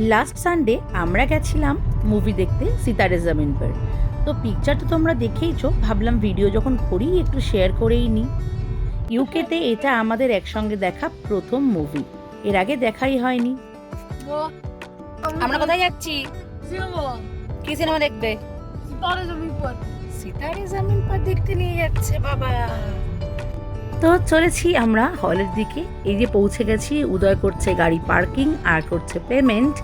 Last Sunday আমরা গেছিলাম movie দেখতে সিতারে জামিন পর। তো পিকচারটা তোমরা দেখেইছো, ভাবলাম ভিডিও যখন করি একটু শেয়ার করেই নিই। ইউকেতে এটা আমাদের একসঙ্গে দেখা প্রথম মুভি, এর আগে দেখাই হয়নি। আমরা কোথায় যাচ্ছি? কি সিনেমা দেখতে? সিতারে জামিন পর দেখতে নিয়ে যাচ্ছে বাবা। তো চলেছি আমরা হলের দিকে। এই যে পৌঁছে গেছি, উদয় করছে গাড়ি পার্কিং আর করছে পেমেন্ট।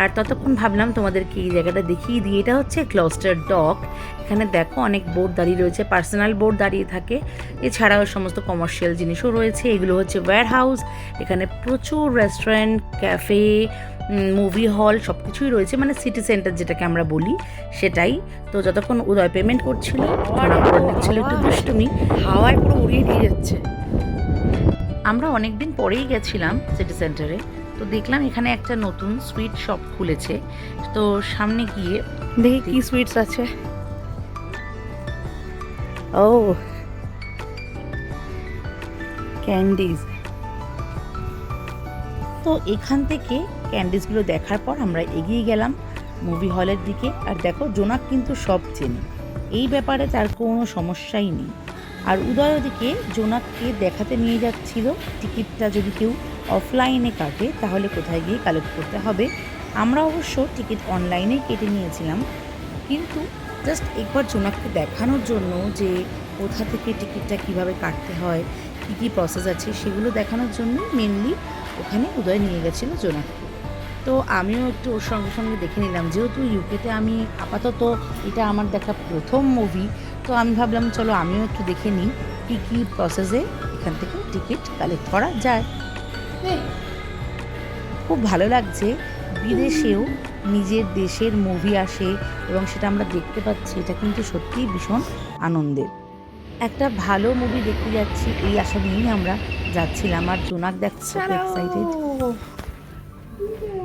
আর ততক্ষণ ভাবলাম তোমাদেরকে এই জায়গাটা দেখিয়ে দিই। এটা হচ্ছে ক্লস্টার ডক। এখানে দেখো অনেক বোর্ড দাঁড়িয়ে রয়েছে, পার্সোনাল বোর্ড দাঁড়িয়ে থাকে। এছাড়াও সমস্ত কমার্শিয়াল জিনিসও রয়েছে। এগুলো হচ্ছে ওয়্যার হাউস। এখানে প্রচুর রেস্টুরেন্ট, ক্যাফে, মুভি হল সব কিছুই রয়েছে, মানে সিটি সেন্টার যেটাকে আমরা বলি সেটাই। তো যতক্ষণ উদয় পেমেন্ট করছিল ছিল একটু দুষ্টুমি, হাওয়ায় পুরো উড়িয়ে দিয়ে যাচ্ছে। আমরা অনেক দিন পরেই গেছিলাম সিটি সেন্টারে। তো দেখলাম এখানে একটা নতুন সুইট শপ খুলেছে। তো সামনে গিয়ে দেখি কি সুইটস আছে। ও ক্যান্ডিজ। তো এখান থেকে ক্যান্ডিজগুলো দেখার পর আমরা এগিয়ে গেলাম মুভি হলের দিকে। আর দেখো জোনাক কিন্তু সব চেনে, এই ব্যাপারে তার কোনো সমস্যাই নেই। আর উদয় ওদিকে জোনাককে দেখাতে নিয়ে যাচ্ছিল টিকিটটা যদি কেউ অফলাইনে কাটে তাহলে কোথায় গিয়ে কালেক্ট করতে হবে। আমরা অবশ্য টিকিট অনলাইনেই কেটে নিয়েছিলাম, কিন্তু জাস্ট একবার জোনাককে দেখানোর জন্য যে কোথা থেকে টিকিটটা কিভাবে কাটতে হয়, কী কী প্রসেস আছে সেগুলো দেখানোর জন্য মেনলি ওখানে উদয় নিয়ে গেছিলো জোনাককে। তো আমিও একটু ওর সঙ্গে সঙ্গে দেখে নিলাম, যেহেতু ইউকেতে আমি আপাতত এটা আমার দেখা প্রথম মুভি। তো আমি ভাবলাম চলো আমিও একটু দেখে নিই কী কী প্রসেসে এখান থেকে টিকিট কালেক্ট করা যায়। খুব ভালো লাগছে, বিদেশেও নিজের দেশের মুভি আসে এবং সেটা আমরা দেখতে পাচ্ছি, এটা কিন্তু সত্যিই ভীষণ আনন্দের। একটা ভালো মুভি দেখতে যাচ্ছি এই আশা নিয়েই আমরা যাচ্ছিলাম। আর জোনাক দেখছে এক্সাইটেড।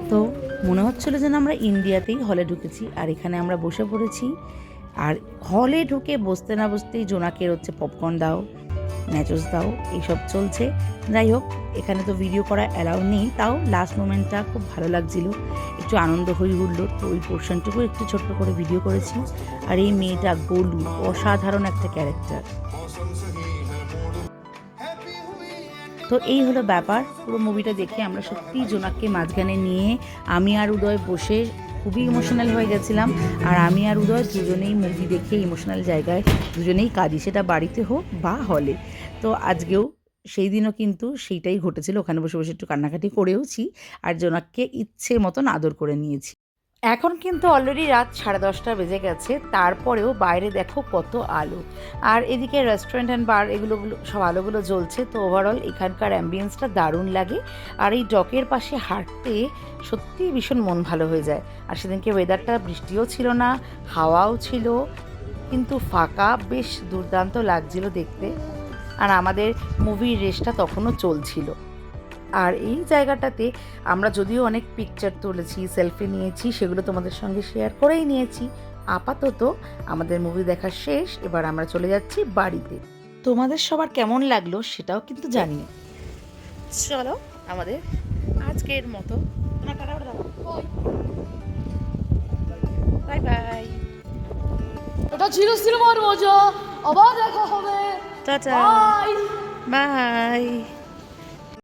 তো মনে হচ্ছিল যেন আমরা ইন্ডিয়াতেই হলে ঢুকেছি। আর এখানে আমরা বসে পড়েছি। আর হলে ঢুকে বসতে না বসতেই জোনাকের হচ্ছে পপকর্ন দাও, ন্যাচোস দাও, এইসব চলছে। যাই হোক, এখানে তো ভিডিও করা অ্যালাউ নেই, তাও লাস্ট মোমেন্টটা খুব ভালো লাগছিল, একটু আনন্দ হয়ে উঠল। তো ওই পোর্শনটুকু একটু ছোট্ট করে ভিডিও করেছি। আর এই মেয়েটা গোলু অসাধারণ একটা ক্যারেক্টার। তো এই হলো ব্যাপার। পুরো মুভিটা দেখে আমরা সত্যিই জোনাককে মাঝখানে নিয়ে আমি আর উদয় বসে খুবই ইমোশনাল হয়ে গেছিলাম। আর আমি আর উদয় দুজনেই মুভি দেখে ইমোশনাল জায়গায় দুজনেই কাঁদি, সেটা বাড়িতে হোক বা হলে। তো আজকেও সেই দিনও কিন্তু সেইটাই ঘটেছিল, ওখানে বসে বসে একটু কান্নাকাটি করেওছি আর জোনাককে ইচ্ছে মতন আদর করে নিয়েছি। এখন কিন্তু অলরেডি রাত 10:30 বেজে গেছে, তারপরেও বাইরে দেখো কত আলো। আর এদিকে রেস্টুরেন্ট অ্যান্ড বার এগুলো সব আলোগুলো জ্বলছে। তো ওভারঅল এখানকার অ্যাম্বিয়েন্সটা দারুণ লাগে। আর এই ডকের পাশে হাঁটতে সত্যিই ভীষণ মন ভালো হয়ে যায়। আর সেদিনকে ওয়েদারটা বৃষ্টিও ছিল না, হাওয়াও ছিল, কিন্তু ফাঁকা, বেশ দুর্দান্ত লাগছিল দেখতে। আর আমাদের মুভির রেসটা তখনও চলছিল। আর এই জায়গাটাতে আমরা যদিও অনেক পিকচার তুলেছি, সেলফি নিয়েছি, সেগুলো তোমাদের সঙ্গে শেয়ার করেই নিয়েছি। আপাতত আমাদের মুভি দেখা শেষ, এবার আমরা চলে যাচ্ছি বাড়িতে। তোমাদের সবার কেমন লাগলো সেটাও কিন্তু জানিও। চলো আমাদের আজকের মতো বাই বাই। এটা ছিল সিনেমার মজা, আবার দেখা হবে। Tata, bye. বাই।